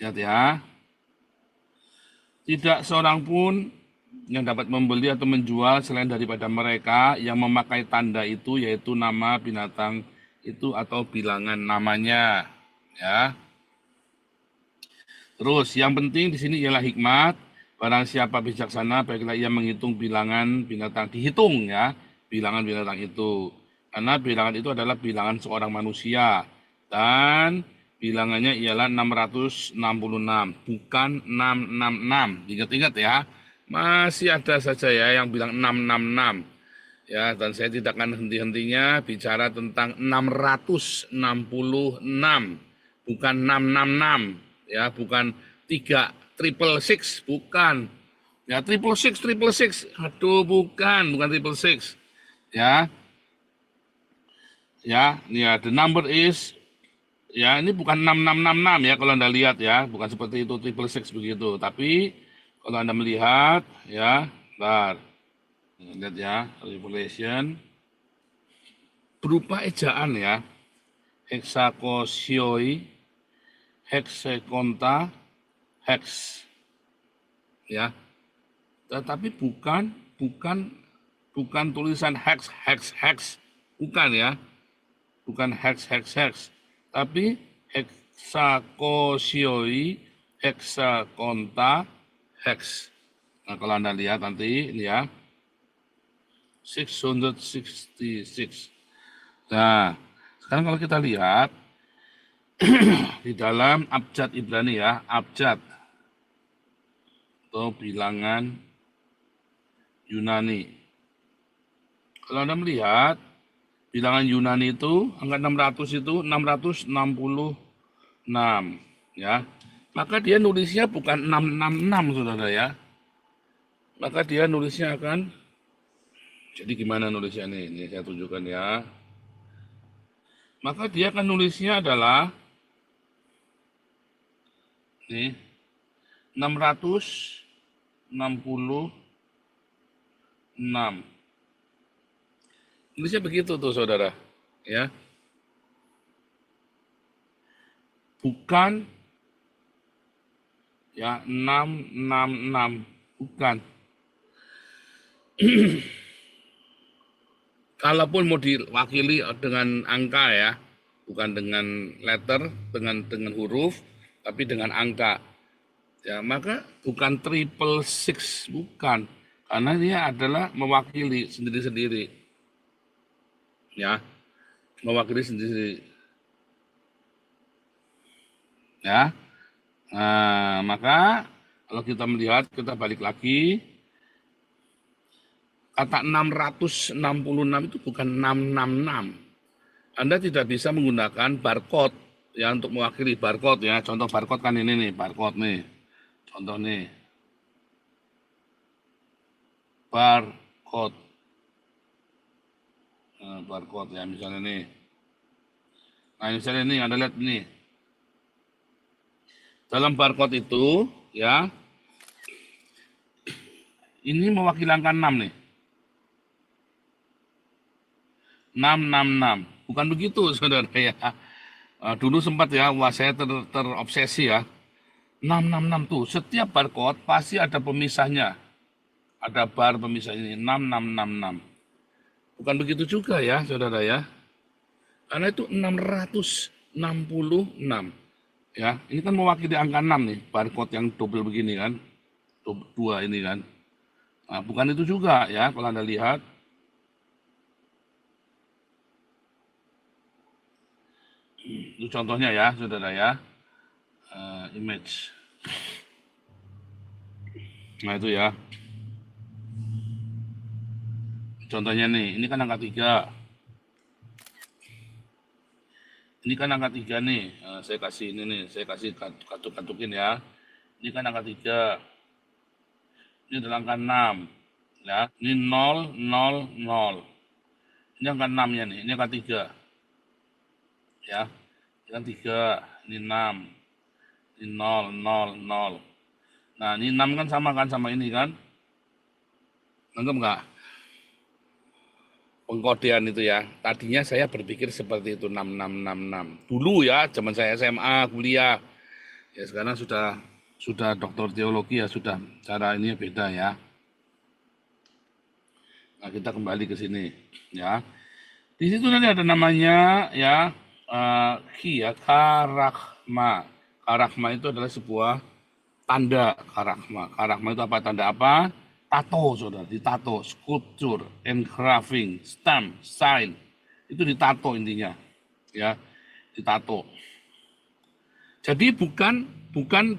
Lihat ya. Tidak seorang pun yang dapat membeli atau menjual selain daripada mereka yang memakai tanda itu, yaitu nama binatang itu atau bilangan namanya. Ya. Terus yang penting di sini ialah hikmat. Barang siapa bijaksana, baiklah ia menghitung bilangan binatang. Dihitung ya, bilangan binatang itu. Karena bilangan itu adalah bilangan seorang manusia. Dan bilangannya ialah 666, bukan 666. Ingat-ingat ya, masih ada saja ya yang bilang 666. Ya, dan saya tidak akan henti-hentinya bicara tentang 666, bukan 666, ya, bukan 3 666, bukan. Ya, 666, aduh, bukan 666. Ya, ya, ya, the number is, ya, ini bukan 6666 ya kalau Anda lihat ya, bukan seperti itu 666 begitu. Tapi kalau Anda melihat, ya, bentar. Lihat ya, revelation berupa ejaan ya, hexakosioi, hexakonta, hex, ya. Tetapi bukan tulisan hex hex hex, bukan ya, bukan hex hex hex, tapi hexakosioi, hexakonta, hex. Nah, kalau Anda lihat nanti ini ya, 666. Nah, sekarang kalau kita lihat di dalam abjad Ibrani ya, abjad atau bilangan Yunani. Kalau Anda melihat bilangan Yunani itu angka 600 itu 666 ya. Maka dia nulisnya bukan 666 Saudara ya. Maka dia nulisnya akan jadi gimana nulisnya nih? Ini saya tunjukkan ya. Maka dia akan nulisnya adalah nih 666. Nulisnya begitu tuh Saudara, ya. Bukan ya 666, bukan. Kalaupun mau diwakili dengan angka ya, bukan dengan letter, dengan huruf, tapi dengan angka. Ya, maka bukan 666, bukan. Karena dia adalah mewakili sendiri-sendiri. Ya, mewakili sendiri. Ya. Nah, maka kalau kita melihat, kita balik lagi, kata 666 itu bukan 666. Anda tidak bisa menggunakan barcode ya untuk mewakili barcode ya. Contoh barcode kan ini nih, barcode nih. Contoh nih. Barcode. Nah, barcode ya misalnya nih. Nah, misalnya nih Anda lihat nih. Dalam barcode itu ya, ini mewakili angka 6 nih. 666. Bukan begitu Saudara ya. Dulu sempat ya, wah saya terobsesi ya. 666 tuh, setiap barcode pasti ada pemisahnya. Ada bar pemisah ini, 6666. Bukan begitu juga ya, Saudara ya. Karena itu 666. Ya, ini kan mewakili angka 6 nih, barcode yang double begini kan. Dua ini kan. Nah, bukan itu juga ya, kalau Anda lihat. Itu contohnya ya, Saudara ya. Image. Nah, itu ya. Contohnya nih, ini kan angka 3. Ini kan angka 3 nih. Saya kasih ini nih, saya kasih katuk-katukin ya. Ini kan angka 3. Ini adalah angka 6. Ya, ini 0, 0, 0. Ini angka 6-nya nih, ini angka 3. Ya, ini kan 3, ini 6. Ini 0, 0, 0. Nah, ini 6 kan sama ini kan? Anggap nggak? Pengkodean itu ya. Tadinya saya berpikir seperti itu 6666. Dulu ya, zaman saya SMA, kuliah. Ya sekarang sudah doktor teologi ya, sudah cara ini beda ya. Nah, kita kembali ke sini ya. Di situ nanti ada namanya ya ki ya, karakma. Karakma itu adalah sebuah tanda karakma. Karakma itu apa? Tanda apa? Tato, saudara. Ditato, sculpture, engraving, stamp, sign. Itu ditato intinya, ya, ditato. Jadi bukan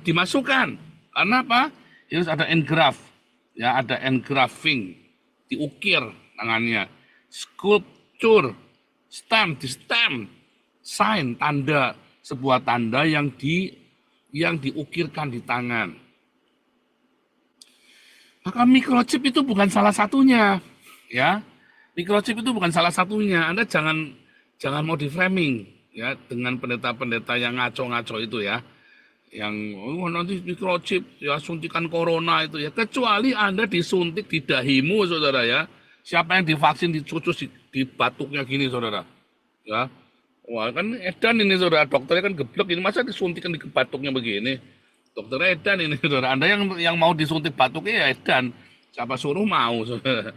dimasukkan. Karena apa? Harus ada engrave, ya, ada engraving, diukir tangannya. Sculpture, stamp, di stamp, sign, tanda, sebuah tanda yang diukirkan di tangan. Maka microchip itu bukan salah satunya, ya. Microchip itu bukan salah satunya. Anda jangan mau di framing ya dengan pendeta-pendeta yang ngaco-ngaco itu ya. Yang nanti microchip ya, suntikan corona itu ya. Kecuali Anda disuntik di dahimu, saudara ya. Siapa yang divaksin dicucus di batuknya gini, saudara. Ya. Wah, kan edan ini, saudara. Dokternya kan geblek ini, masa disuntikan di batuknya begini. Dokter edan ini, saudara. Anda yang mau disuntik batuknya ya edan. Siapa suruh mau, saudara.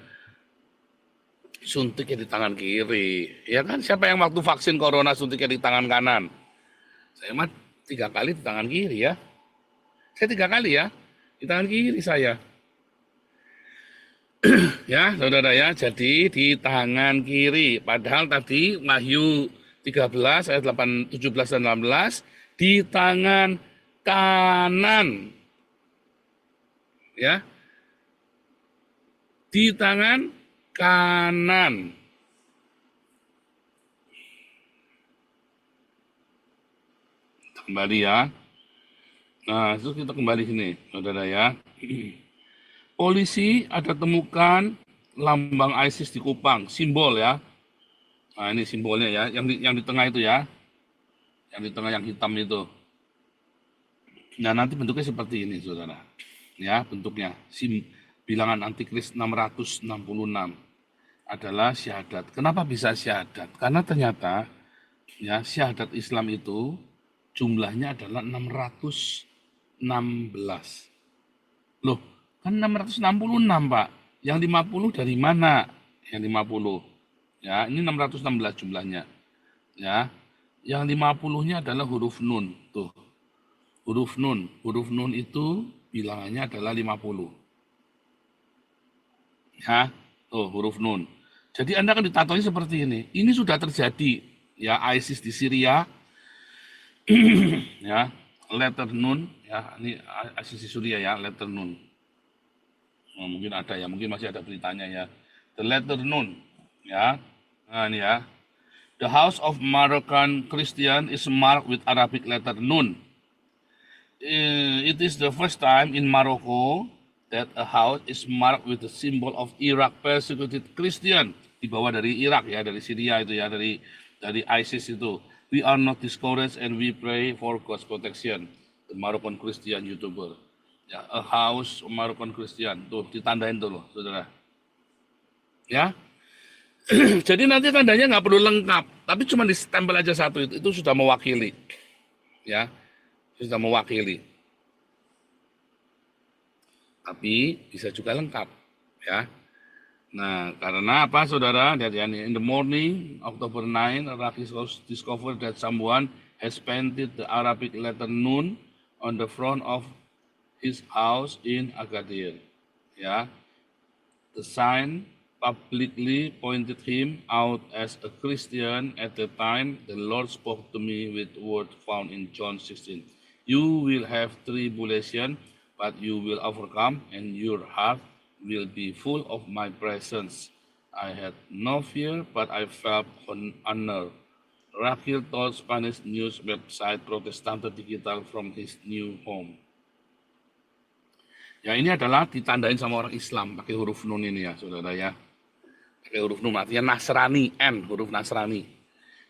Suntiknya di tangan kiri. Ya kan, siapa yang waktu vaksin corona suntiknya di tangan kanan? Saya mah 3 kali di tangan kiri ya. Saya 3 kali ya, di tangan kiri saya. Ya, saudara ya, jadi di tangan kiri. Padahal tadi Wahyu 13 ayat 8, 17 dan 18 di tangan kanan. Ya. Di tangan kanan. Kembali ya. Nah, itu kita kembali sini, saudara ya. Polisi ada temukan lambang ISIS di Kupang, simbol ya. Nah, ini simbolnya ya, yang di tengah itu ya. Yang di tengah yang hitam itu. Nah, nanti bentuknya seperti ini, saudara. Ya, bentuknya. Bilangan antikris 666 adalah syahadat. Kenapa bisa syahadat? Karena ternyata ya syahadat Islam itu jumlahnya adalah 616. Loh, kan 666, Pak. Yang 50 dari mana? Yang 50. Ya, ini 616 jumlahnya. Ya. Yang 50-nya adalah huruf nun. Tuh. Huruf nun. Huruf nun itu bilangannya adalah 50. Ya, tuh huruf nun. Jadi Anda akan ditatonya seperti ini. Ini sudah terjadi ya, ISIS di Syria. Ya, letter nun ya, ini ISIS di Syria ya, letter nun. Nah, mungkin ada ya, mungkin masih ada beritanya ya. The letter nun ya. Nah, ini ya. The house of Moroccan Christian is marked with Arabic letter nun. It is the first time in Morocco that a house is marked with the symbol of Iraq persecuted Christian. Dibawa dari Irak ya, dari Syria itu ya, dari ISIS itu. We are not discouraged and we pray for God's protection. The Moroccan Christian YouTuber. Ya, a house Moroccan Christian. Tuh, ditandain tuh loh, saudara. Ya. Jadi nanti tandanya nggak perlu lengkap, tapi cuma ditempel aja satu, itu sudah mewakili. Ya. Sudah mewakili. Tapi bisa juga lengkap, ya. Nah, karena apa, saudara? Dari in the morning, October 9, Rakis discovered that someone has painted the Arabic letter Nun on the front of his house in Agadir. Ya, the sign publicly pointed him out as a Christian. At the time, the Lord spoke to me with word found in John 16. You will have tribulation, but you will overcome, and your heart will be full of my presence. I had no fear, but I felt honor. Rakil told Spanish news website Protestante Digital from his new home. Ya, ini adalah ditandain sama orang Islam pakai huruf nun ini ya, saudara ya. Pakai huruf nun, artinya Nasrani, N, huruf Nasrani.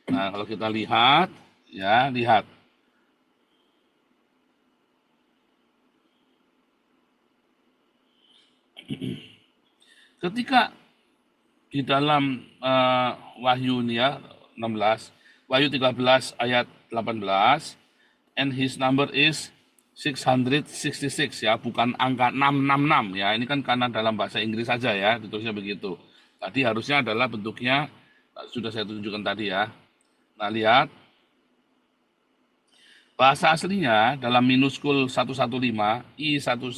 Nah, kalau kita lihat, ya, lihat. Ketika di dalam Wahyu ini ya, 16, Wahyu 13 ayat 18, and his number is 666 ya, bukan angka 666 ya. Ini kan karena dalam bahasa Inggris saja ya, ditulisnya begitu. Tadi harusnya adalah bentuknya sudah saya tunjukkan tadi ya. Nah, lihat bahasa aslinya dalam minuskul 115, I115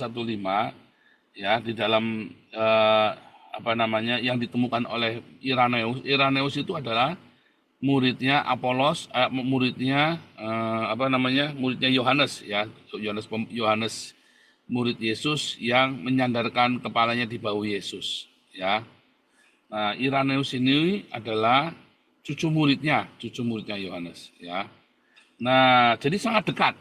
ya, di dalam apa namanya yang ditemukan oleh Irenaeus. Irenaeus itu adalah muridnya Apolos, muridnya apa namanya? Muridnya Yohanes ya, Yohanes murid Yesus yang menyandarkan kepalanya di bahu Yesus ya. Nah, Irenaeus ini adalah cucu muridnya Yohanes ya. Nah, jadi sangat dekat.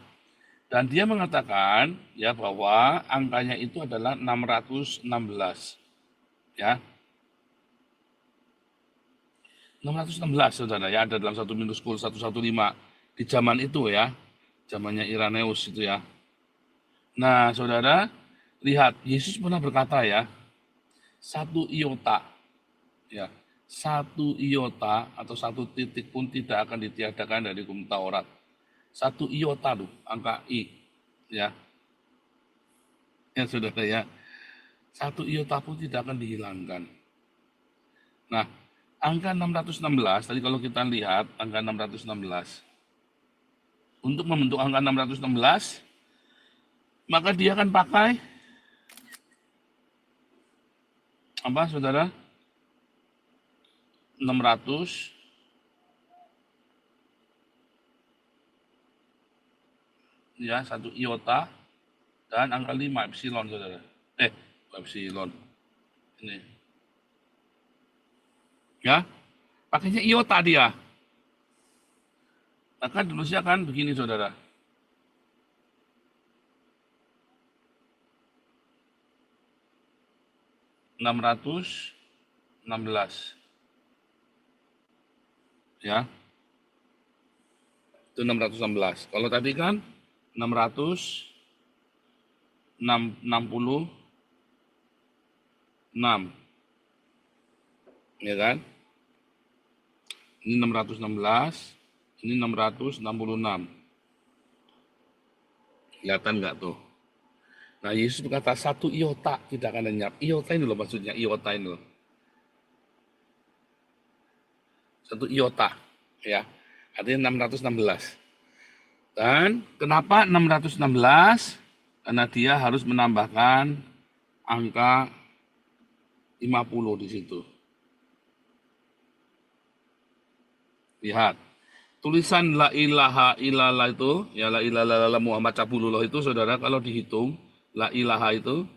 Dan dia mengatakan ya bahwa angkanya itu adalah 616. Ya. 616 Saudara ya, ada dalam satu minuskul 115 di zaman itu ya. Zamannya Irenaeus itu ya. Nah, Saudara, lihat Yesus pernah berkata ya, satu iota ya, satu iota atau satu titik pun tidak akan ditiadakan dari hukum Taurat. Satu iota loh, angka I ya. Ya Saudara ya. Satu iota pun tidak akan dihilangkan. Nah, angka 616 tadi kalau kita lihat angka 616 untuk membentuk angka 616 maka dia akan pakai apa Saudara? 600 ya, satu iota dan angka 5 epsilon Saudara. Epsilon. Ini. Ya. Pakainya iota dia. Maka tulisnya kan begini Saudara. (616) ya. Itu 616. Kalau tadi kan 666 ya kan? Ini 616, ini 666. Kelihatan nggak tuh? Nah, Yesus berkata satu iota tidak akan lenyap. Iota ini loh maksudnya, iota ini loh. Satu iota, ya. Artinya 616. Dan kenapa 616? Karena dia harus menambahkan angka 50 di situ. Lihat. Tulisan la ilaha illallah itu, ya la ilaha illallah Muhammad Cabulullah itu Saudara kalau dihitung la ilaha itu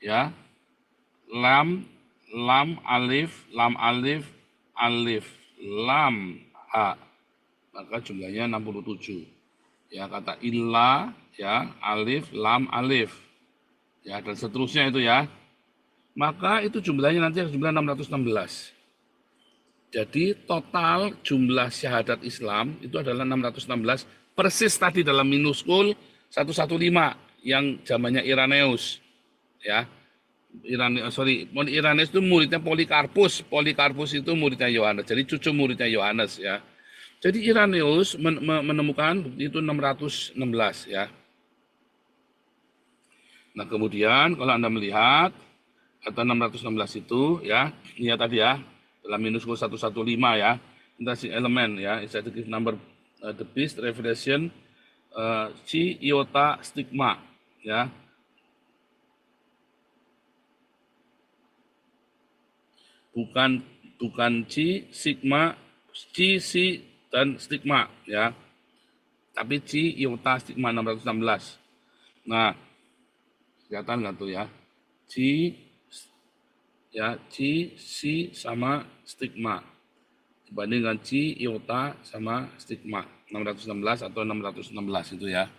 ya lam alif alif lam ha, maka jumlahnya 67 ya, kata illa ya alif lam alif ya, dan seterusnya itu ya, maka itu jumlahnya nanti jumlah 616. Jadi total jumlah syahadat Islam itu adalah 616, persis tadi dalam minuskul 115 yang zamannya Irenaeus ya. Irenaeus itu muridnya Polikarpus. Polikarpus itu muridnya Yohanes. Jadi cucu muridnya Yohanes ya. Jadi Irenaeus menemukan bukti itu 616 ya. Nah, kemudian kalau Anda melihat atau 616 itu ya, ini ya tadi ya, dalam minuskul 115 ya, interaksi elemen ya, institutive number the beast revelation chi iota stigma ya. Bukan chi sigma, chi si dan stigma ya. Tapi chi iota stigma 616. Nah, kelihatan nggak tuh ya? Chi ya, chi si sama stigma dibanding dengan chi iota sama stigma 616 atau 616 itu ya.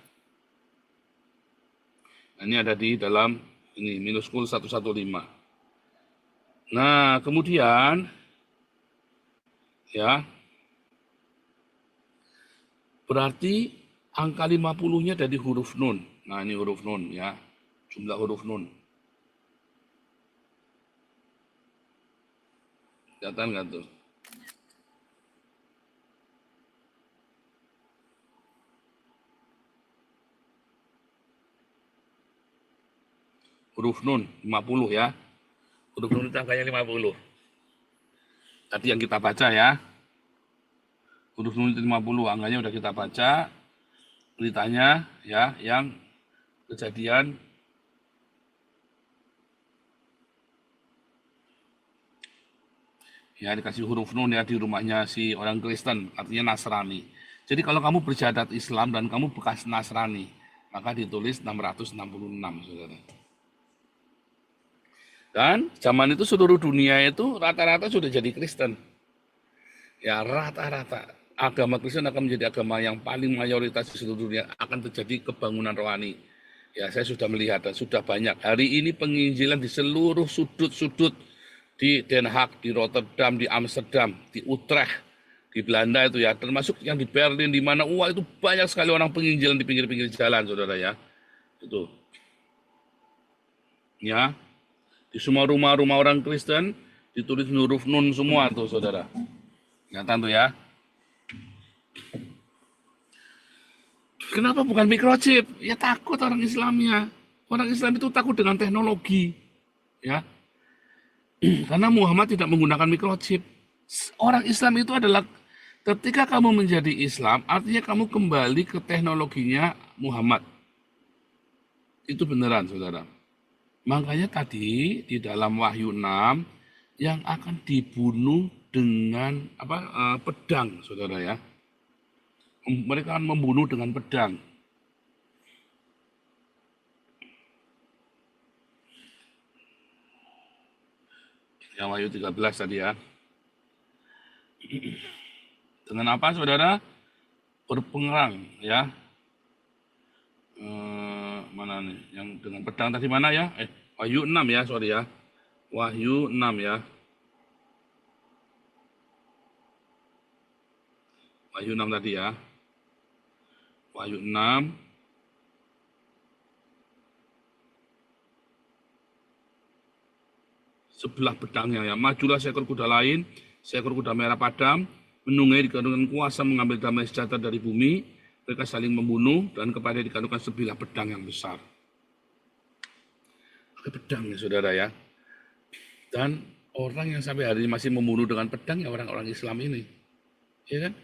Nah, ini ada di dalam ini minuskul 115. Nah, kemudian ya berarti angka 50-nya dari huruf nun. Nah, ini huruf nun ya. Jumlah huruf nun. Kelihatan nggak tuh? huruf nun 50 ya. Huruf nun itu angkanya 50. Tadi yang kita baca ya. Huruf nun itu 50, angkanya udah kita baca. Beritanya ya, yang kejadian ya dikasih huruf nun ya di rumahnya si orang Kristen, artinya Nasrani. Jadi kalau kamu bersyahadat Islam dan kamu bekas Nasrani, maka ditulis 666, saudara. Dan zaman itu seluruh dunia itu rata-rata sudah jadi Kristen. Ya rata-rata. Agama Kristen akan menjadi agama yang paling mayoritas di seluruh dunia, akan terjadi kebangunan rohani. Ya saya sudah melihat dan sudah banyak. Hari ini penginjilan di seluruh sudut-sudut, di Den Haag, di Rotterdam, di Amsterdam, di Utrecht, di Belanda itu ya, termasuk yang di Berlin, di mana itu banyak sekali orang penginjilan di pinggir-pinggir jalan, saudara ya. Itu. Ya, di semua rumah-rumah orang Kristen ditulis huruf nun semua tuh, saudara. Nyata tuh ya. Kenapa bukan microchip? Ya takut orang Islamnya. Orang Islam itu takut dengan teknologi. Ya. Karena Muhammad tidak menggunakan microchip. Orang Islam itu adalah ketika kamu menjadi Islam, artinya kamu kembali ke teknologinya Muhammad. Itu beneran, saudara. Makanya tadi di dalam Wahyu 6 yang akan dibunuh dengan pedang, saudara ya. Mereka akan membunuh dengan pedang. Yang Wahyu 13 tadi ya. Dengan apa, saudara? Berperang ya. Mana nih? Yang dengan pedang tadi mana ya? Wahyu 6 ya, sorry ya. Wahyu 6 ya. Wahyu 6 tadi ya. Wahyu 6. Sebelah pedangnya ya. Majulah seekor kuda lain, seekor kuda merah padam, menunggangi dikandungkan kuasa mengambil damai sejahtera dari bumi. Mereka saling membunuh dan kepada dikandungkan sebilah pedang yang besar. Pakai pedang ya, saudara ya. Dan orang yang sampai hari ini masih membunuh dengan pedang ya orang-orang Islam ini. Ya kan?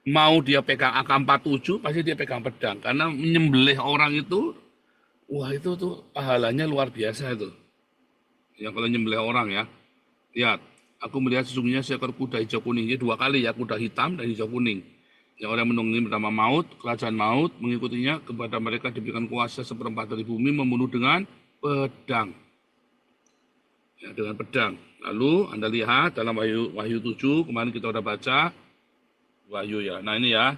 Mau dia pegang AK-47, pasti dia pegang pedang. Karena menyembelih orang itu, wah itu tuh pahalanya luar biasa itu. Yang kalau menyembelih orang ya. Lihat, aku melihat sesungguhnya seekor kuda hijau kuning. Ini 2 kali ya, kuda hitam dan hijau kuning. Yang orang menunggangi bernama Maut, kerajaan Maut, mengikutinya kepada mereka diberikan kuasa 1/4 dari bumi, membunuh dengan pedang. Ya, dengan pedang. Lalu Anda lihat dalam Wahyu 7, kemarin kita udah baca, Wahyu ya. Nah ini ya.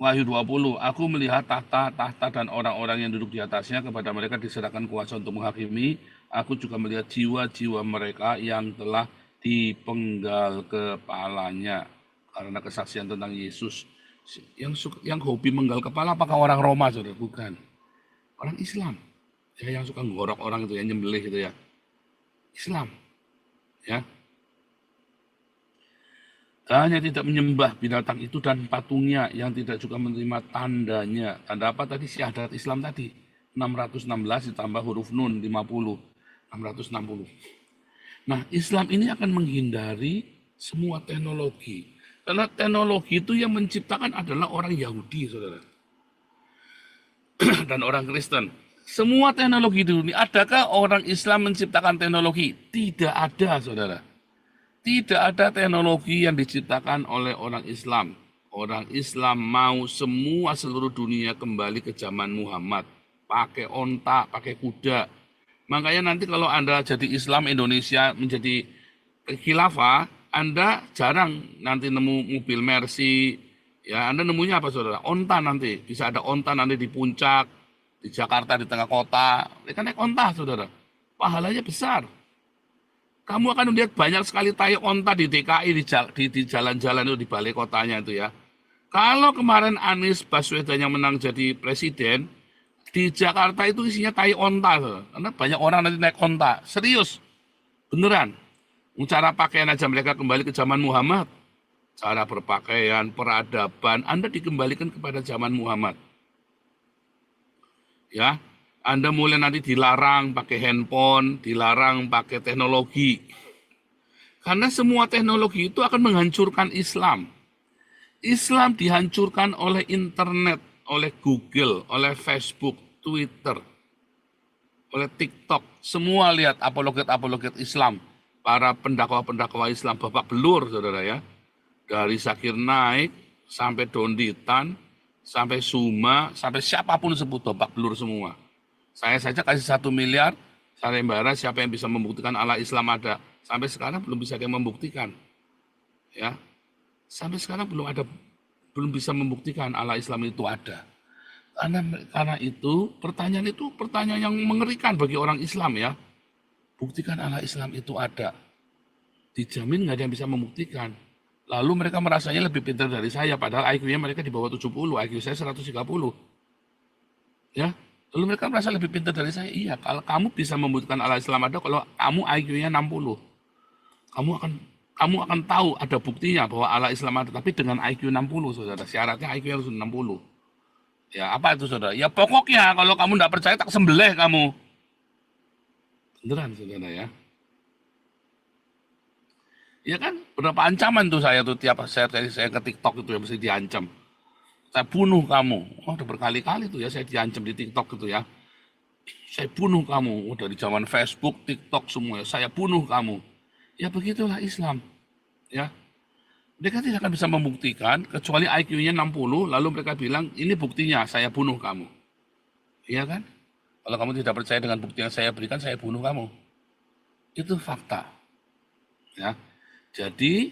Wahyu 20. Aku melihat tahta dan orang-orang yang duduk di atasnya, kepada mereka diserahkan kuasa untuk menghakimi. Aku juga melihat jiwa-jiwa mereka yang telah dipenggal kepalanya karena kesaksian tentang Yesus. Yang hobi menggal kepala apakah orang Roma, saudara? Bukan. Orang Islam. Ya, yang suka ngorok orang itu, yang nyembelih gitu ya. Islam. Ya. Hanya tidak menyembah binatang itu dan patungnya, yang tidak juga menerima tandanya. Tanda apa tadi? Syahadat Islam tadi. 616 ditambah huruf nun 50. 660. Nah, Islam ini akan menghindari semua teknologi. Karena teknologi itu yang menciptakan adalah orang Yahudi, saudara. Dan orang Kristen. Semua teknologi di dunia, adakah orang Islam menciptakan teknologi? Tidak ada, saudara. Tidak ada teknologi yang diciptakan oleh orang Islam. Orang Islam mau semua seluruh dunia kembali ke zaman Muhammad. Pakai onta, pakai kuda. Makanya nanti kalau Anda jadi Islam Indonesia menjadi khilafah, Anda jarang nanti nemu mobil Mercy. Ya, Anda nemunya apa, saudara? Onta nanti. Bisa ada onta nanti di puncak, di Jakarta, di tengah kota. Mereka naik onta, saudara. Pahalanya besar. Kamu akan melihat banyak sekali tai onta di DKI, di jalan-jalan itu, di balai kotanya itu ya. Kalau kemarin Anies Baswedan yang menang jadi presiden, di Jakarta itu isinya tai onta. Karena banyak orang nanti naik onta. Serius. Beneran. Cara pakaian aja mereka kembali ke zaman Muhammad. Cara berpakaian, peradaban, Anda dikembalikan kepada zaman Muhammad. Ya. Anda mulai nanti dilarang pakai handphone, dilarang pakai teknologi. Karena semua teknologi itu akan menghancurkan Islam. Islam dihancurkan oleh internet, oleh Google, oleh Facebook, Twitter, oleh TikTok. Semua lihat apologet-apologet Islam, para pendakwa-pendakwa Islam, babak belur, saudara ya. Dari Zakir Naik, sampai Donditan, sampai Suma, sampai siapapun sebut babak belur semua. Saya saja kasih 1 miliar, sayembara siapa yang bisa membuktikan Allah Islam ada. Sampai sekarang belum bisa ada yang membuktikan. Ya, sampai sekarang belum bisa membuktikan Allah Islam itu ada. Karena itu pertanyaan yang mengerikan bagi orang Islam ya. Buktikan Allah Islam itu ada. Dijamin nggak ada yang bisa membuktikan. Lalu mereka merasanya lebih pintar dari saya, padahal IQ-nya mereka di bawah 70, IQ saya 130. Ya, lalu mereka merasa lebih pintar dari saya. Iya, kalau kamu bisa membuktikan Allah Islam ada, kalau kamu IQ-nya 60, kamu akan tahu ada buktinya bahwa Allah Islam ada, tapi dengan IQ 60, saudara. Syaratnya IQ harus 60. Ya, apa itu, saudara? Ya pokoknya kalau kamu tidak percaya, tak sembelih kamu. Beneran, saudara ya. Ya kan, berapa ancaman tuh saya tuh tiap saya ke TikTok itu ya mesti diancam. Saya bunuh kamu. Oh, udah berkali-kali tuh ya saya diancam di TikTok itu ya. Saya bunuh kamu. Oh, dari zaman Facebook, TikTok semua ya. Saya bunuh kamu. Ya begitulah Islam. Ya. Mereka tidak akan bisa membuktikan kecuali IQ-nya 60 lalu mereka bilang ini buktinya saya bunuh kamu. Iya kan? Kalau kamu tidak percaya dengan bukti yang saya berikan saya bunuh kamu. Itu fakta. Ya. Jadi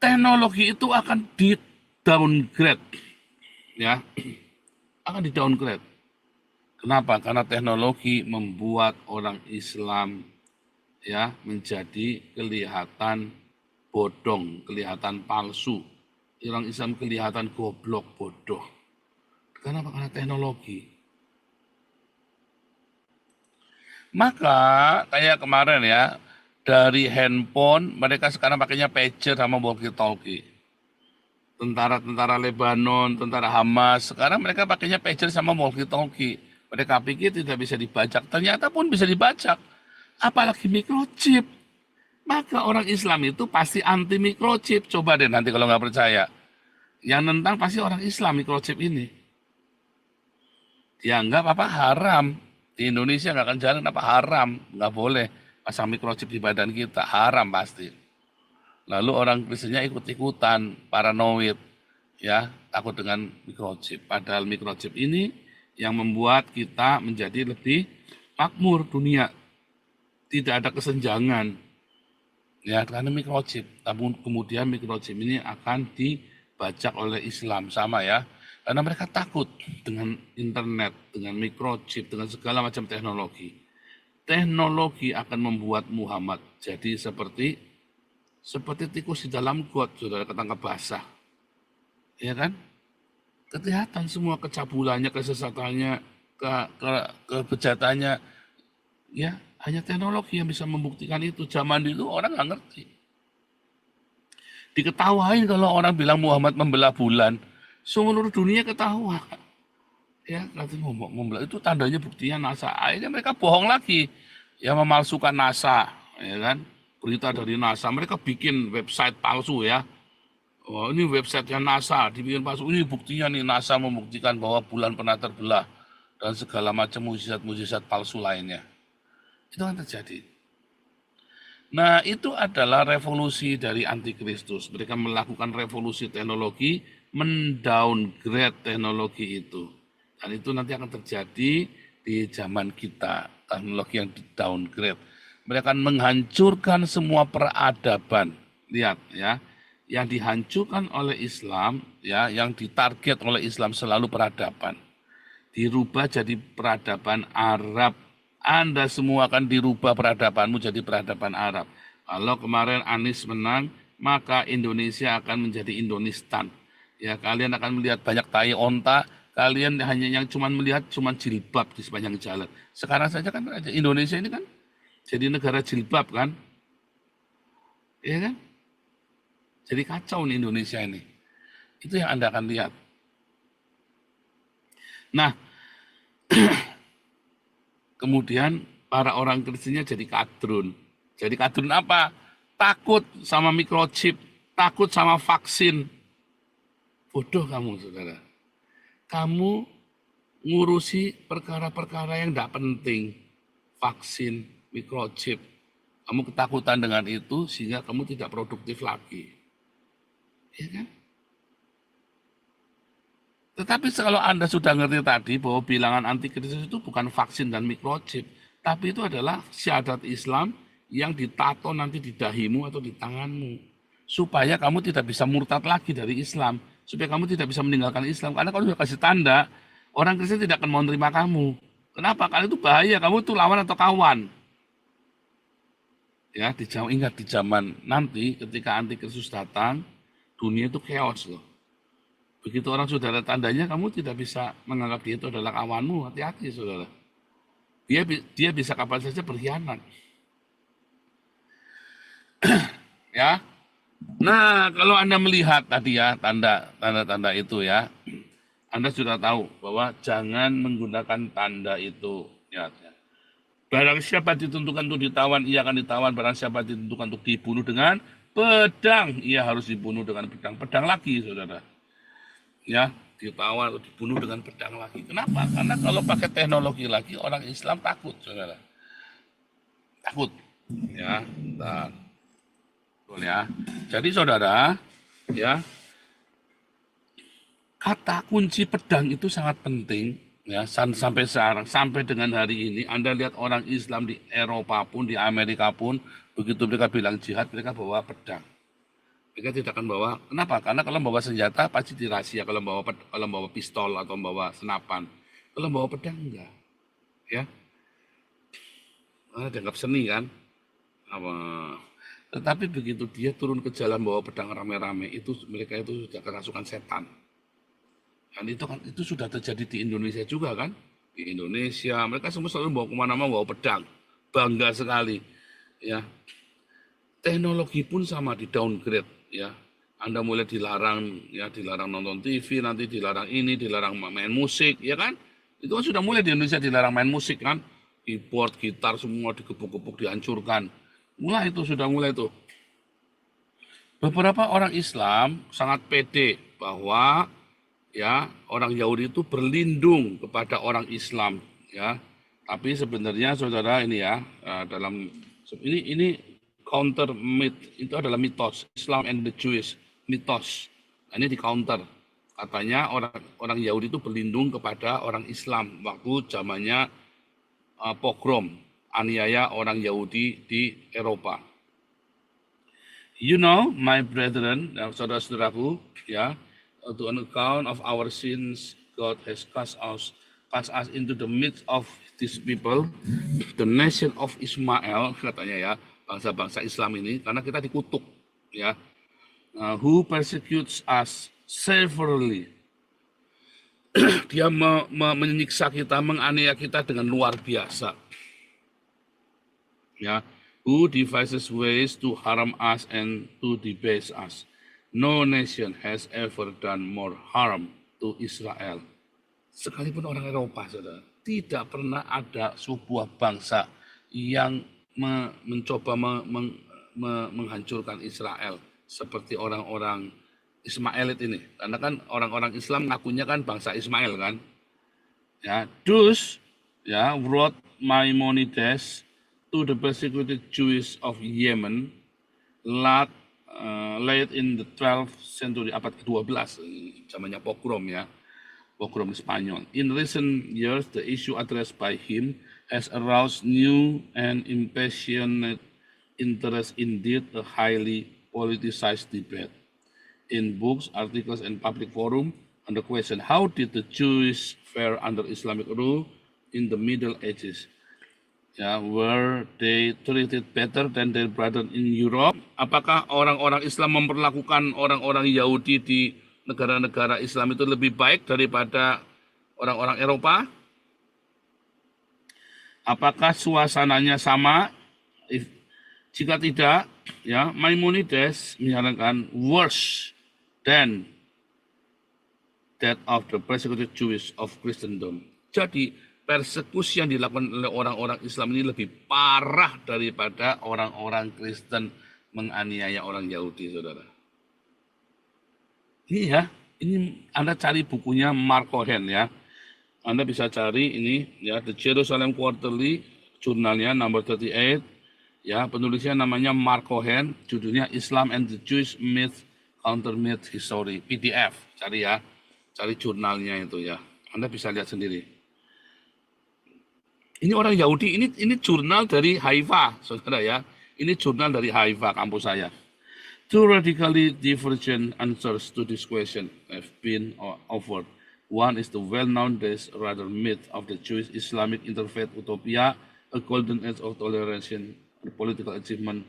teknologi itu akan di downgrade. Ya. Akan di downgrade. Kenapa? Karena teknologi membuat orang Islam ya menjadi kelihatan bodong, kelihatan palsu. Orang Islam kelihatan goblok, bodoh. Kenapa? Karena teknologi. Maka kayak kemarin ya, dari handphone mereka sekarang pakainya pager sama walkie-talkie. Tentara-tentara Lebanon, tentara Hamas, sekarang mereka pakainya pager sama walkie-talkie. Mereka pikir tidak bisa dibajak, ternyata pun bisa dibajak. Apalagi microchip. Maka orang Islam itu pasti anti microchip. Coba deh nanti kalau nggak percaya. Yang nentang pasti orang Islam microchip ini. Dianggap apa haram. Di Indonesia nggak akan jalan apa haram. Nggak boleh pasang microchip di badan kita. Haram pasti. Lalu orang Kristennya ikut-ikutan, paranoid. Ya, takut dengan microchip. Padahal microchip ini yang membuat kita menjadi lebih makmur dunia. Tidak ada kesenjangan. Ya, karena microchip. Namun kemudian microchip ini akan dibajak oleh Islam sama ya. Karena mereka takut dengan internet, dengan microchip, dengan segala macam teknologi. Teknologi akan membuat Muhammad jadi seperti tikus di dalam got, saudara, ketangkap basah. Ya kan? Kelihatan semua kecabulannya, kesesatannya, kebejatannya. Ya, hanya teknologi yang bisa membuktikan itu. Zaman dulu orang nggak ngerti. Diketawain kalau orang bilang Muhammad membelah bulan. Seluruh dunia ketawa. Ya, katanya membelah itu tandanya buktinya NASA. Akhirnya mereka bohong lagi. Ya memalsukan NASA, ya kan? Berita dari NASA, mereka bikin website palsu ya. Oh, ini websitenya NASA, dibikin palsu. Ini buktinya nih NASA membuktikan bahwa bulan pernah terbelah dan segala macam mujizat-mujizat palsu lainnya. Itu kan terjadi. Nah, itu adalah revolusi dari antikristus. Mereka melakukan revolusi teknologi, mendowngrade teknologi itu. Dan itu nanti akan terjadi di zaman kita, teknologi yang di downgrade. Mereka akan menghancurkan semua peradaban. Lihat ya, yang dihancurkan oleh Islam, ya, yang ditarget oleh Islam selalu peradaban. Dirubah jadi peradaban Arab. Anda semua akan dirubah peradabanmu jadi peradaban Arab. Kalau kemarin Anies menang, maka Indonesia akan menjadi Indonistan. Ya, kalian akan melihat banyak tai onta, kalian hanya yang cuma melihat cuma jilbab di sepanjang jalan. Sekarang saja kan Indonesia ini kan jadi negara jilbab kan? Iya kan? Jadi kacau nih Indonesia ini. Itu yang Anda akan lihat. Nah, Kemudian para orang Kristennya jadi kadrun. Jadi kadrun apa? Takut sama microchip, takut sama vaksin. Bodoh kamu, saudara. Kamu ngurusi perkara-perkara yang tidak penting. Vaksin, microchip. Kamu ketakutan dengan itu sehingga kamu tidak produktif lagi. Ya kan? Tetapi kalau Anda sudah ngerti tadi bahwa bilangan antikristus itu bukan vaksin dan microchip, tapi itu adalah syahadat Islam yang ditato nanti di dahimu atau di tanganmu. Supaya kamu tidak bisa murtad lagi dari Islam. Supaya kamu tidak bisa meninggalkan Islam. Karena kalau sudah kasih tanda, orang Kristen tidak akan mau menerima kamu. Kenapa? Karena itu bahaya. Kamu itu lawan atau kawan. Ya, ingat di zaman nanti ketika antikristus datang, dunia itu chaos loh. Begitu orang sudah ada tandanya, kamu tidak bisa menganggap dia itu adalah kawanmu. Hati-hati, saudara. Dia bisa kapan saja berkhianat. Ya. Nah, kalau Anda melihat tadi ya tanda-tanda itu ya, Anda sudah tahu bahwa jangan menggunakan tanda itu. Ya. Barang siapa ditentukan untuk ditawan, ia akan ditawan. Barang siapa ditentukan untuk dibunuh dengan pedang, ia harus dibunuh dengan pedang. Pedang lagi, saudara. Ya, ditawan atau dibunuh dengan pedang lagi. Kenapa? Karena kalau pakai teknologi lagi, orang Islam takut, saudara. Takut. Ya, bentar. Betul ya. Jadi saudara, ya, kata kunci pedang itu sangat penting. Ya, sampai sekarang, sampai dengan hari ini, Anda lihat orang Islam di Eropa pun, di Amerika pun, begitu mereka bilang jihad, mereka bawa pedang. Mereka tidak akan bawa. Kenapa? Karena kalau bawa senjata pasti dirahasia. Kalau bawa pistol atau bawa senapan, kalau bawa pedang enggak, ya. Dianggap seni kan? Apa? Tetapi begitu dia turun ke jalan bawa pedang rame-rame, itu mereka itu sudah kerasukan setan. Dan itu sudah terjadi di Indonesia juga kan? Di Indonesia mereka semua selalu bawa kemana-mana bawa pedang, bangga sekali. Ya, teknologi pun sama di downgrade. Ya, Anda mulai dilarang, ya dilarang nonton TV, nanti dilarang ini, dilarang main musik, ya kan? Itu kan sudah mulai di Indonesia dilarang main musik kan? Keyboard, gitar semua digebuk-gebuk, dihancurkan. Mulai itu sudah mulai itu. Beberapa orang Islam sangat pede bahwa ya orang Yahudi itu berlindung kepada orang Islam ya, tapi sebenarnya saudara ini ya dalam ini counter myth, itu adalah mitos Islam and the Jewish mitos. Ini di counter, katanya orang Yahudi itu berlindung kepada orang Islam waktu zamannya pogrom, aniaya orang Yahudi di Eropa. You know, my brethren, saudara-saudaraku, ya, to an account of our sins, God has cast us into the midst of these people, the nation of Ismail, katanya ya, bangsa-bangsa Islam ini, karena kita dikutuk, ya, who persecutes us severely. Dia menyiksa kita, menganiaya kita dengan luar biasa. Ya, who devises ways to harm us and to debase us. No nation has ever done more harm to Israel. Sekalipun orang Eropa, saudara, tidak pernah ada sebuah bangsa yang mencoba menghancurkan Israel seperti orang-orang Ismailit ini. Karena kan orang-orang Islam ngakunya kan bangsa Ismail kan. Ya, thus, ya, wrote Maimonides to the persecuted Jews of Yemen late in the 12th century, abad ke-12, zamannya pogrom ya, pogrom Spanyol. In recent years, the issue addressed by him has aroused new and impassioned interest, indeed a highly politicized debate. In books, articles, and public forum on the question, how did the Jews fare under Islamic rule in the Middle Ages? Ya, were they treated better than their brethren in Europe? Apakah orang-orang Islam memperlakukan orang-orang Yahudi di negara-negara Islam itu lebih baik daripada orang-orang Eropa? Apakah suasananya sama? Jika tidak, ya, Maimonides menyarankan worse than that of the persecuted Jews of Christendom. Jadi persekusi yang dilakukan oleh orang-orang Islam ini lebih parah daripada orang-orang Kristen menganiaya orang Yahudi, saudara. Ini ya, ini Anda cari bukunya Mark Cohen ya. Anda bisa cari ini ya, The Jerusalem Quarterly, jurnalnya number 38. Ya, penulisnya namanya Mark Cohen, judulnya Islam and the Jewish Myth Counter Myth History, PDF. Cari ya, cari jurnalnya itu ya. Anda bisa lihat sendiri. Ini orang Yahudi, ini jurnal dari Haifa, saudara ya. Ini jurnal dari Haifa, kampus saya. Two radically divergent answers to this question have been offered. One is the well-known, rather myth of the Jewish Islamic interfaith utopia, a golden age of tolerance and political achievement,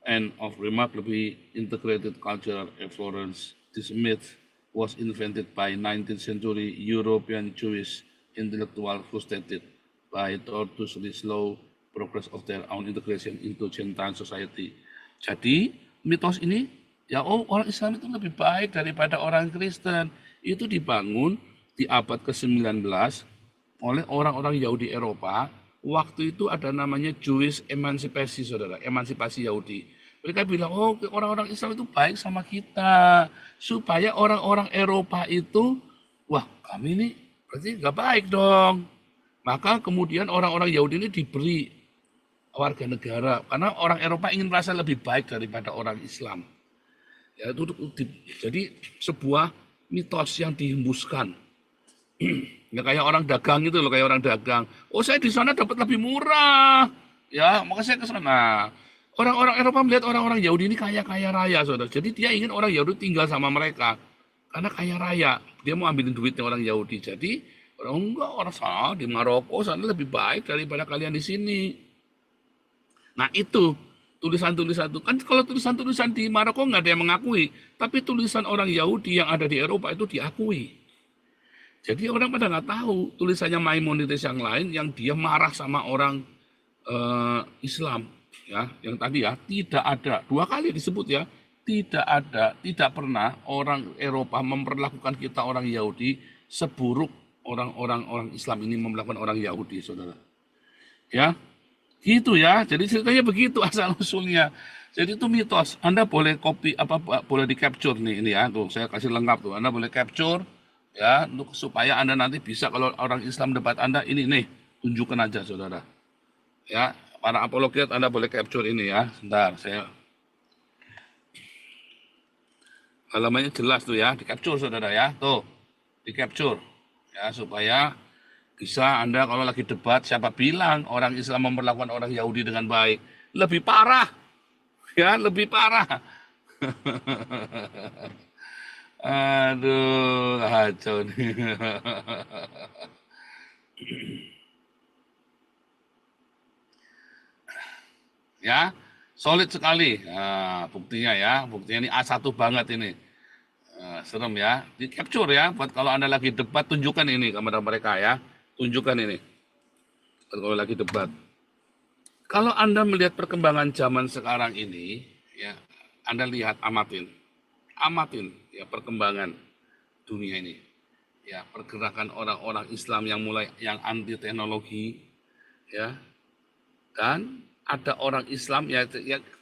and of remarkably integrated cultural influence. This myth was invented by 19th century European Jewish intellectuals frustrated by tortuously slow progress of their own integration into Gentile society. Jadi mitos ini, ya orang Islam itu lebih baik daripada orang Kristen. Itu dibangun di abad ke-19 oleh orang-orang Yahudi Eropa. Waktu itu ada namanya Jewish emancipation, saudara, emansipasi Yahudi. Mereka bilang, orang-orang Islam itu baik sama kita. Supaya orang-orang Eropa itu, wah kami ini berarti nggak baik dong. Maka kemudian orang-orang Yahudi ini diberi warga negara karena orang Eropa ingin merasa lebih baik daripada orang Islam. Ya, jadi sebuah mitos yang dihembuskan. Ya kayak orang dagang itu loh, kayak orang dagang. Saya di sana dapat lebih murah. Ya, maka saya ke sana. Orang-orang Eropa melihat orang-orang Yahudi ini kaya-kaya raya, saudara. Jadi dia ingin orang Yahudi tinggal sama mereka karena kaya raya. Dia mau ambilin duitnya orang Yahudi. Jadi orang sana di Maroko sana lebih baik daripada kalian di sini. Nah itu tulisan-tulisan itu kan, kalau tulisan-tulisan di Maroko nggak ada yang mengakui, tapi tulisan orang Yahudi yang ada di Eropa itu diakui. Jadi orang pada nggak tahu tulisannya Maimonides yang lain yang dia marah sama orang Islam ya, yang tadi ya tidak ada, 2 kali disebut ya, tidak pernah orang Eropa memperlakukan kita orang Yahudi seburuk orang Islam ini memperlakukan orang Yahudi, saudara. Ya, gitu ya. Jadi ceritanya begitu asal usulnya. Jadi itu mitos. Anda boleh copy boleh di capture nih ini ya. Tuh saya kasih lengkap tuh. Anda boleh capture ya untuk supaya Anda nanti bisa kalau orang Islam debat Anda ini nih tunjukkan aja, saudara. Ya, para apologet Anda boleh capture ini ya. Sebentar, saya halamannya jelas tuh ya, di capture saudara ya. Tuh, di capture. Ya, supaya bisa Anda kalau lagi debat, siapa bilang orang Islam memperlakukan orang Yahudi dengan baik? Lebih parah. Ya, lebih parah. Aduh, kacau nih. Ya, solid sekali. Nah, buktinya ya, buktinya ini A1 banget ini. Serem ya, di capture ya, buat kalau Anda lagi debat, tunjukkan ini kepada mereka ya, tunjukkan ini, kalau lagi debat. Kalau Anda melihat perkembangan zaman sekarang ini, ya, Anda lihat, amatin ya perkembangan dunia ini, ya pergerakan orang-orang Islam yang anti teknologi, ya, dan ada orang Islam ya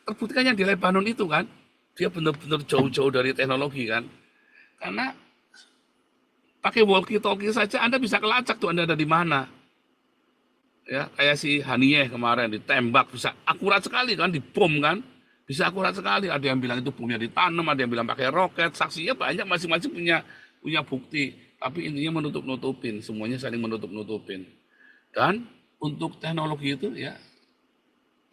terbuktikan yang di Lebanon itu kan, dia benar-benar jauh-jauh dari teknologi kan. Karena pakai walkie-talkie saja Anda bisa kelacak tuh Anda ada di mana. Ya, kayak si Haniyeh kemarin ditembak bisa akurat sekali kan, dibom kan. Bisa akurat sekali. Ada yang bilang itu bomnya ditanam, ada yang bilang pakai roket. Saksinya banyak, masing-masing punya bukti. Tapi intinya menutup-nutupin, semuanya saling menutup-nutupin. Dan untuk teknologi itu ya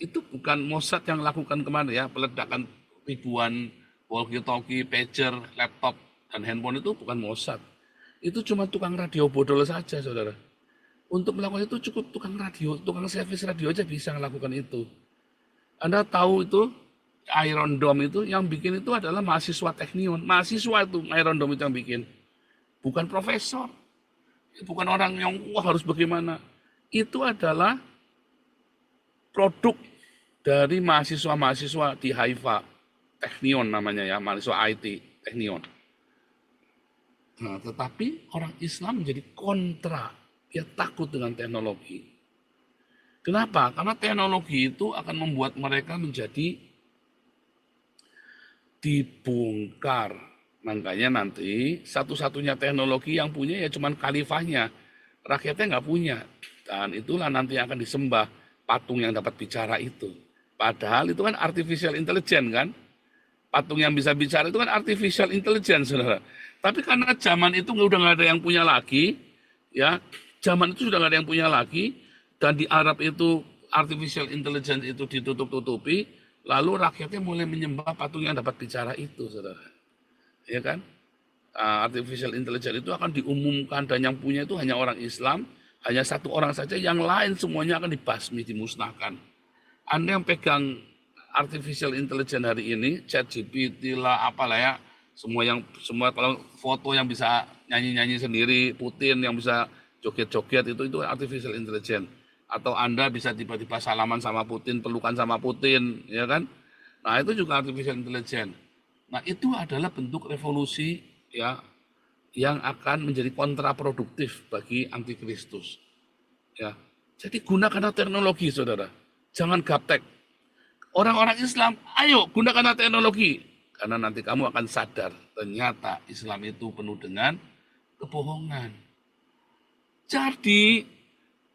itu bukan Mossad yang lakukan kemarin ya, peledakan ribuan walkie-talkie, pager, laptop dan handphone itu bukan Mossad. Itu cuma tukang radio bodol saja, saudara. Untuk melakukan itu cukup tukang radio, tukang servis radio aja bisa melakukan itu. Anda tahu itu Iron Dome itu yang bikin itu adalah mahasiswa Teknion. Mahasiswa itu Iron Dome itu yang bikin. Bukan profesor. Bukan orang yang harus bagaimana. Itu adalah produk dari mahasiswa-mahasiswa di Haifa. Teknion namanya ya, mahasiswa IT Teknion. Nah, tetapi orang Islam menjadi kontra Dia takut dengan teknologi. Kenapa? Karena teknologi itu akan membuat mereka menjadi dibongkar. Makanya nanti satu-satunya teknologi yang punya ya cuman khalifahnya. Rakyatnya nggak punya. Dan itulah nanti yang akan disembah patung yang dapat bicara itu. Padahal itu kan artificial intelligence kan. Patung yang bisa bicara itu kan artificial intelligence, saudara. Tapi karena zaman itu udah nggak ada yang punya lagi, ya zaman itu sudah nggak ada yang punya lagi, dan di Arab itu artificial intelligence itu ditutup-tutupi, lalu rakyatnya mulai menyembah patung yang dapat bicara itu, saudara. Ya kan? Artificial intelligence itu akan diumumkan dan yang punya itu hanya orang Islam, hanya satu orang saja, yang lain semuanya akan dibasmi, dimusnahkan. Anda yang pegang artificial intelligence hari ini, ChatGPT lah, apalah ya, semua kalau foto yang bisa nyanyi-nyanyi sendiri, Putin yang bisa joget-joget itu artificial intelligence. Atau Anda bisa tiba-tiba salaman sama Putin, pelukan sama Putin, ya kan? Nah, itu juga artificial intelligence. Nah, itu adalah bentuk revolusi ya yang akan menjadi kontraproduktif bagi antikristus. Ya. Jadi gunakanlah teknologi, saudara. Jangan gaptek. Orang-orang Islam, ayo gunakanlah teknologi. Karena nanti kamu akan sadar, ternyata Islam itu penuh dengan kebohongan. Jadi,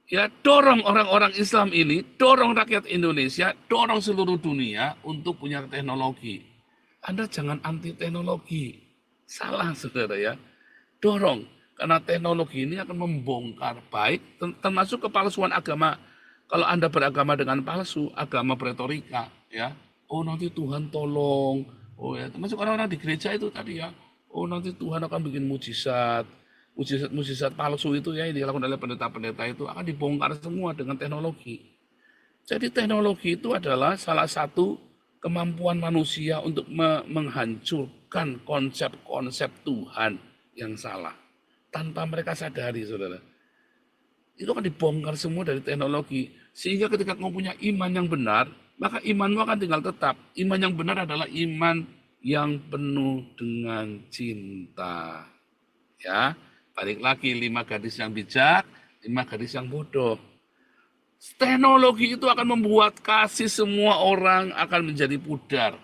ya dorong orang-orang Islam ini, dorong rakyat Indonesia, dorong seluruh dunia untuk punya teknologi. Anda jangan anti teknologi. Salah, saudara ya. Dorong. Karena teknologi ini akan membongkar baik, termasuk kepalsuan agama. Kalau Anda beragama dengan palsu, agama beretorika, ya. Oh nanti Tuhan tolong. Oh ya, termasuk orang-orang di gereja itu tadi ya. Oh nanti Tuhan akan bikin mujizat. Mujizat palsu itu ya yang dilakukan oleh pendeta-pendeta itu akan dibongkar semua dengan teknologi. Jadi teknologi itu adalah salah satu kemampuan manusia untuk menghancurkan konsep-konsep Tuhan yang salah. Tanpa mereka sadari, saudara. Itu akan dibongkar semua dari teknologi. Sehingga ketika kamu punya iman yang benar, maka imanmu akan tinggal tetap. Iman yang benar adalah iman yang penuh dengan cinta. Ya, balik lagi 5 gadis yang bijak, 5 gadis yang bodoh. Teknologi itu akan membuat kasih semua orang akan menjadi pudar.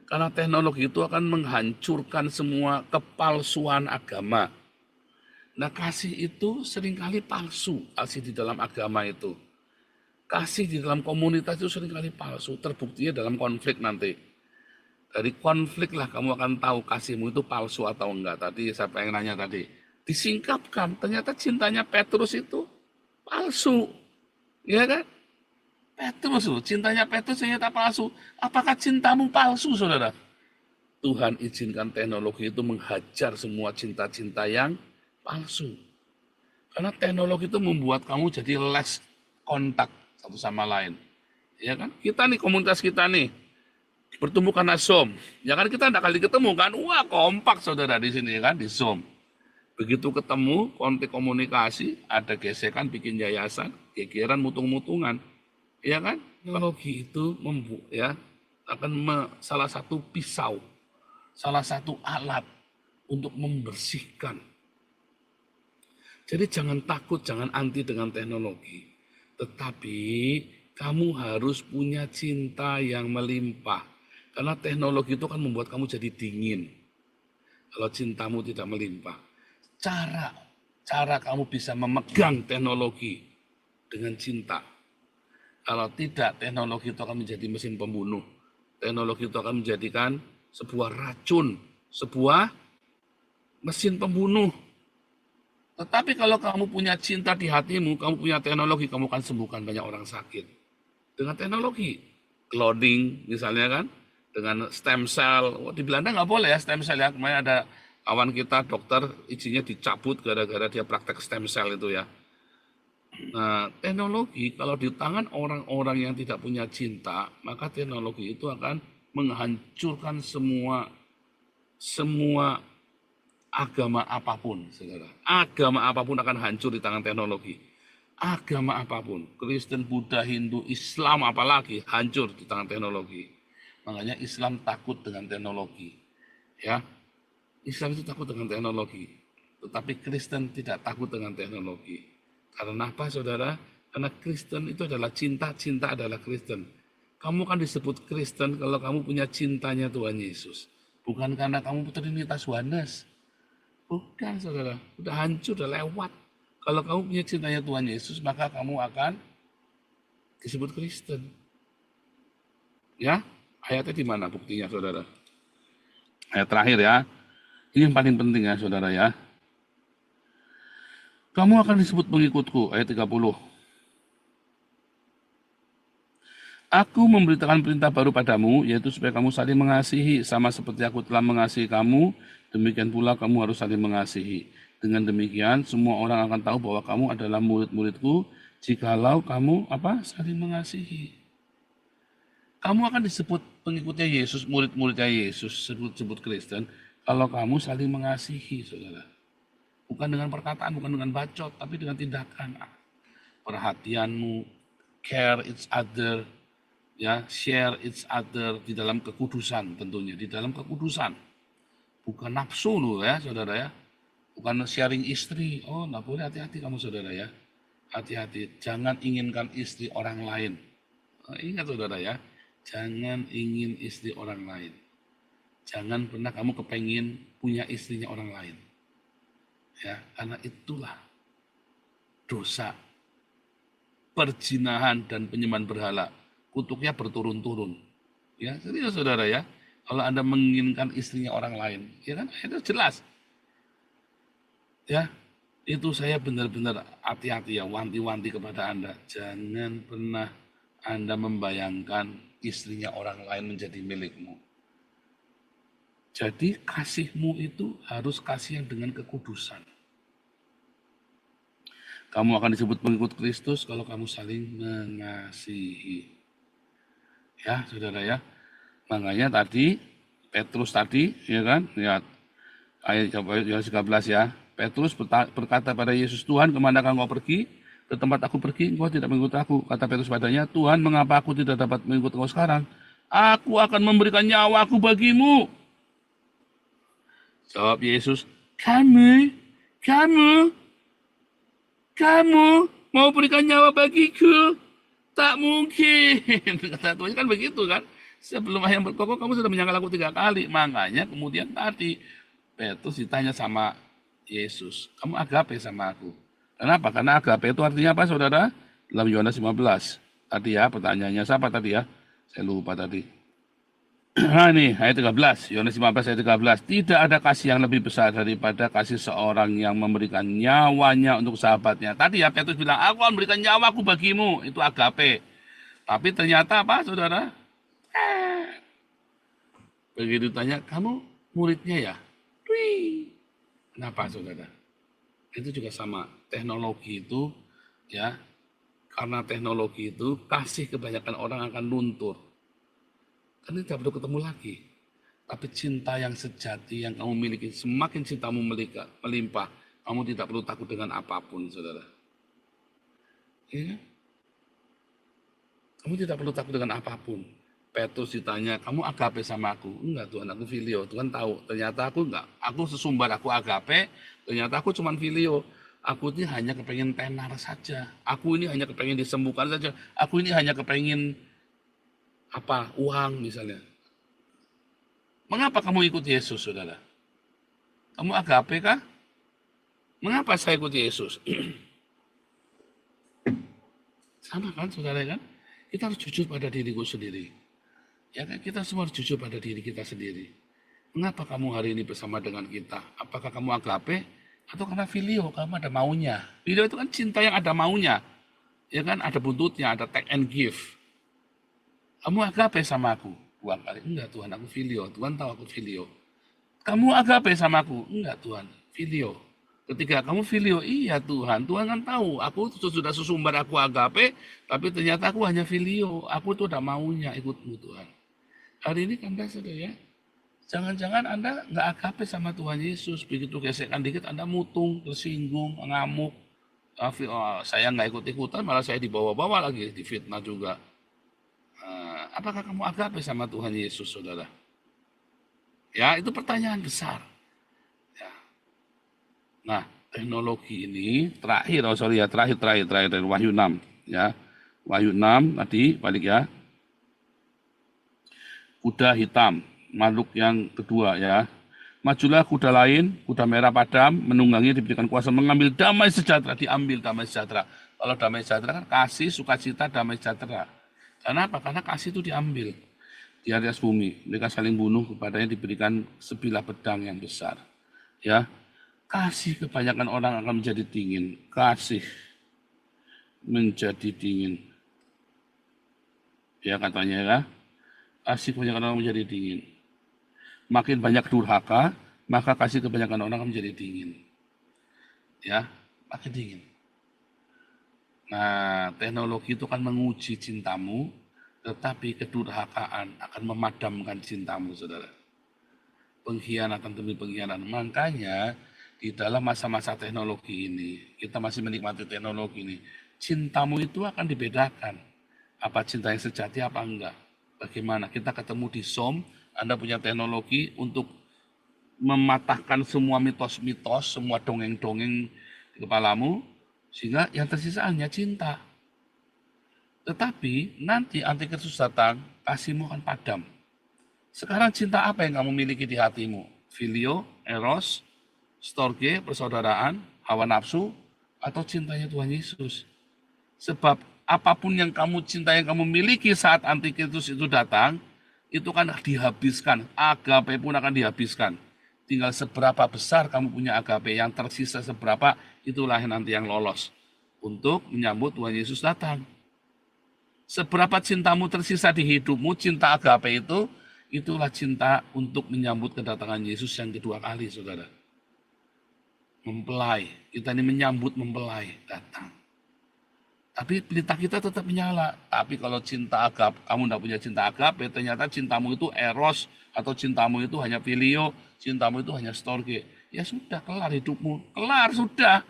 Karena teknologi itu akan menghancurkan semua kepalsuan agama. Nah, kasih itu seringkali palsu, kasih di dalam agama itu. Kasih di dalam komunitas itu seringkali palsu, terbuktinya dalam konflik nanti. Dari konflik lah kamu akan tahu kasihmu itu palsu atau enggak. Tadi saya pengen nanya tadi, disingkapkan, ternyata cintanya Petrus itu palsu. Ya kan? Petrus, cintanya Petrus ternyata palsu. Apakah cintamu palsu, saudara? Tuhan izinkan teknologi itu menghajar semua cinta-cinta yang palsu. Karena teknologi itu membuat kamu jadi less kontak satu sama lain. Ya kan? Kita nih, komunitas kita nih, bertemu karena Zoom. Ya kan kita tidak kali ketemu kan? Wah, kompak saudara di sini kan, di Zoom. Begitu ketemu, kontak komunikasi, ada gesekan, bikin yayasan, gegeran, mutung-mutungan. Ya kan? Teknologi itu ya akan salah satu pisau, salah satu alat untuk membersihkan. Jadi jangan takut, jangan anti dengan teknologi. Tetapi kamu harus punya cinta yang melimpah. Karena teknologi itu akan membuat kamu jadi dingin. Kalau cintamu tidak melimpah. Cara kamu bisa memegang teknologi dengan cinta. Kalau tidak, teknologi itu akan menjadi mesin pembunuh. Teknologi itu akan menjadikan sebuah racun, sebuah mesin pembunuh. Tetapi kalau kamu punya cinta di hatimu, kamu punya teknologi, kamu akan sembuhkan banyak orang sakit. Dengan teknologi, cloning misalnya kan, dengan stem cell. Di Belanda nggak boleh ya stem cell ya. Kemarin ada kawan kita dokter izinnya dicabut gara-gara dia praktek stem cell itu ya. Nah, teknologi kalau di tangan orang-orang yang tidak punya cinta, maka teknologi itu akan menghancurkan semua agama apapun, saudara. Agama apapun akan hancur di tangan teknologi. Agama apapun, Kristen, Buddha, Hindu, Islam apalagi hancur di tangan teknologi. Makanya Islam takut dengan teknologi. Ya, Islam itu takut dengan teknologi. Tetapi Kristen tidak takut dengan teknologi. Karena apa, saudara? Karena Kristen itu adalah cinta, cinta adalah Kristen. Kamu kan disebut Kristen kalau kamu punya cintanya Tuhan Yesus. Bukan karena kamu Trinitas Oneness. Bukan, saudara. Udah hancur, udah lewat. Kalau kamu punya cintanya Tuhan Yesus, maka kamu akan disebut Kristen. Ya, ayatnya di mana buktinya, saudara? Ayat terakhir ya. Ini yang paling penting ya, saudara ya. Kamu akan disebut pengikutku, ayat 30. Aku memberitakan perintah baru padamu, yaitu supaya kamu saling mengasihi, sama seperti aku telah mengasihi kamu, demikian pula kamu harus saling mengasihi. Dengan demikian, semua orang akan tahu bahwa kamu adalah murid-muridku, jikalau kamu saling mengasihi. Kamu akan disebut pengikutnya Yesus, murid-muridnya Yesus, sebut Kristen, kalau kamu saling mengasihi, saudara. Bukan dengan perkataan, bukan dengan bacot, tapi dengan tindakan. Perhatianmu, care each other, ya, share each other di dalam kekudusan tentunya, di dalam kekudusan. Bukan nafsu loh ya, saudara ya. Bukan sharing istri. Oh, enggak boleh, hati-hati kamu saudara ya. Hati-hati, jangan inginkan istri orang lain. Ingat saudara ya, jangan ingin istri orang lain. Jangan pernah kamu kepengin punya istrinya orang lain. Ya, karena itulah dosa perzinahan dan penyembahan berhala. Kutuknya berturun-turun. Ya, serius saudara ya. Kalau Anda menginginkan istrinya orang lain, ya kan? Itu jelas. Ya, itu saya benar-benar hati-hati ya, wanti-wanti kepada Anda. Jangan pernah Anda membayangkan istrinya orang lain menjadi milikmu. Jadi kasihmu itu harus kasih yang dengan kekudusan. Kamu akan disebut pengikut Kristus kalau kamu saling mengasihi. Ya, saudara ya. Makanya tadi, Petrus tadi, ya kan, lihat ayat 13 ya. Petrus berkata pada Yesus, Tuhan, kemanakah engkau pergi? Ke tempat aku pergi, engkau tidak mengikut aku. Kata Petrus padanya, Tuhan, mengapa aku tidak dapat mengikut engkau sekarang? Aku akan memberikan nyawaku bagimu. Jawab Yesus, kamu mau berikan nyawa bagiku? Tak mungkin. Kata Tuhan kan begitu kan. Sebelum ayam berkokok kamu sudah menyangkal aku 3 kali. Makanya kemudian tadi Petrus ditanya sama Yesus, kamu agape sama aku. Kenapa? Karena agape itu artinya apa saudara? Dalam Yohanes 15. Tadi ya pertanyaannya siapa tadi ya? Saya lupa tadi. Nah ini ayat 13, Yohanes 15 ayat 13. Tidak ada kasih yang lebih besar daripada kasih seorang yang memberikan nyawanya untuk sahabatnya. Tadi ya Petrus bilang, aku akan memberikan nyawaku bagimu. Itu agape. Tapi ternyata apa saudara? Begitu tanya, kamu muridnya ya? Wih. Kenapa saudara? Itu juga sama. Teknologi itu ya, karena teknologi itu kasih kebanyakan orang akan luntur. Kan tidak perlu ketemu lagi. Tapi cinta yang sejati yang kamu miliki, semakin cintamu melimpah, kamu tidak perlu takut dengan apapun, saudara. Ya? Kamu tidak perlu takut dengan apapun. Petrus ditanya, kamu agape sama aku? Enggak Tuhan, aku filio. Tuhan tahu, ternyata aku enggak. Aku sesumbar, aku agape, ternyata aku cuma filio. Aku ini hanya kepengen tenar saja. Aku ini hanya kepengen disembuhkan saja. Aku ini hanya kepengen uang misalnya. Mengapa kamu ikut Yesus, saudara? Kamu agape kah? Mengapa saya ikut Yesus? Sama kan, saudara kan? Kita harus jujur pada diriku sendiri. Ya kan, kita semua harus jujur pada diri kita sendiri. Mengapa kamu hari ini bersama dengan kita? Apakah kamu agape atau karena filio? Kamu ada maunya. Filio itu kan cinta yang ada maunya. Ya kan, ada buntutnya, ada take and give. Kamu agape sama aku? Buang kali. Enggak Tuhan, aku filio. Tuhan tahu aku filio. Kamu agape sama aku? Enggak Tuhan, filio. Ketika kamu filio, iya Tuhan. Tuhan kan tahu, aku sudah sesumbar aku agape, tapi ternyata aku hanya filio. Aku tuh udah maunya ikutmu Tuhan. Hari ini kan saudara ya, jangan-jangan Anda nggak agape sama Tuhan Yesus. Begitu gesekan dikit Anda mutung, tersinggung, ngamuk. Saya nggak ikut-ikutan, malah saya dibawa-bawa lagi, difitnah juga. Apakah kamu agape sama Tuhan Yesus, saudara? Ya, itu pertanyaan besar. Ya. Nah, teknologi ini terakhir, terakhir dari Wahyu 6 ya. Wahyu 6 tadi balik ya. Kuda hitam, makhluk yang kedua ya. Majulah kuda lain, kuda merah padam, menunggangi diberikan kuasa mengambil damai sejahtera, diambil damai sejahtera. Kalau damai sejahtera kan kasih, sukacita, damai sejahtera. Karena apa? Karena kasih itu diambil di atas bumi. Mereka saling bunuh, kepadanya diberikan sebilah pedang yang besar. Ya, kasih kebanyakan orang akan menjadi dingin. Kasih menjadi dingin. Ya katanya ya, kasih kebanyakan orang menjadi dingin. Makin banyak durhaka, maka kasih kebanyakan orang akan menjadi dingin. Ya, makin dingin. Nah, teknologi itu kan menguji cintamu, tetapi kedurhakaan akan memadamkan cintamu, saudara. Pengkhianatan demi pengkhianatan. Makanya, di dalam masa-masa teknologi ini, kita masih menikmati teknologi ini, cintamu itu akan dibedakan. Apa cinta yang sejati, apa enggak. Bagaimana? Kita ketemu di Zoom, Anda punya teknologi untuk mematahkan semua mitos-mitos, semua dongeng-dongeng di kepalamu, sehingga yang tersisa hanya cinta. Tetapi nanti Antikristus datang, kasihmu akan padam. Sekarang cinta apa yang kamu miliki di hatimu? Filio, eros, storge, persaudaraan, hawa nafsu, atau cintanya Tuhan Yesus? Sebab apapun yang kamu cinta, yang kamu miliki saat Antikristus itu datang, itu kan dihabiskan. Agape pun akan dihabiskan. Tinggal seberapa besar kamu punya agape, yang tersisa seberapa, itulah nanti yang lolos untuk menyambut Tuhan Yesus datang. Seberapa cintamu tersisa di hidupmu, cinta agape itu, itulah cinta untuk menyambut kedatangan Yesus yang kedua kali, saudara. Mempelai, kita ini menyambut mempelai datang. Tapi pelita kita tetap menyala. Tapi kalau cinta agape, kamu tidak punya cinta agape, ternyata cintamu itu eros, atau cintamu itu hanya filio, cintamu itu hanya storge. Ya sudah, kelar hidupmu. Kelar, sudah.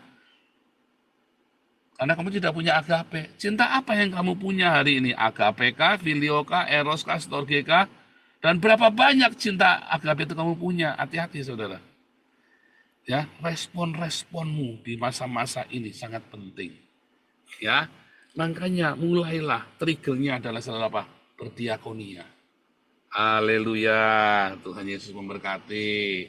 Karena kamu tidak punya agape. Cinta apa yang kamu punya hari ini? Agape kah, filio kah, eros kah, storge kah? Dan berapa banyak cinta agape itu kamu punya? Hati-hati, saudara. Ya, respon-responmu di masa-masa ini sangat penting. Ya, makanya mulailah, triggernya adalah saudara apa? Berdiakonia. Haleluya, Tuhan Yesus memberkati.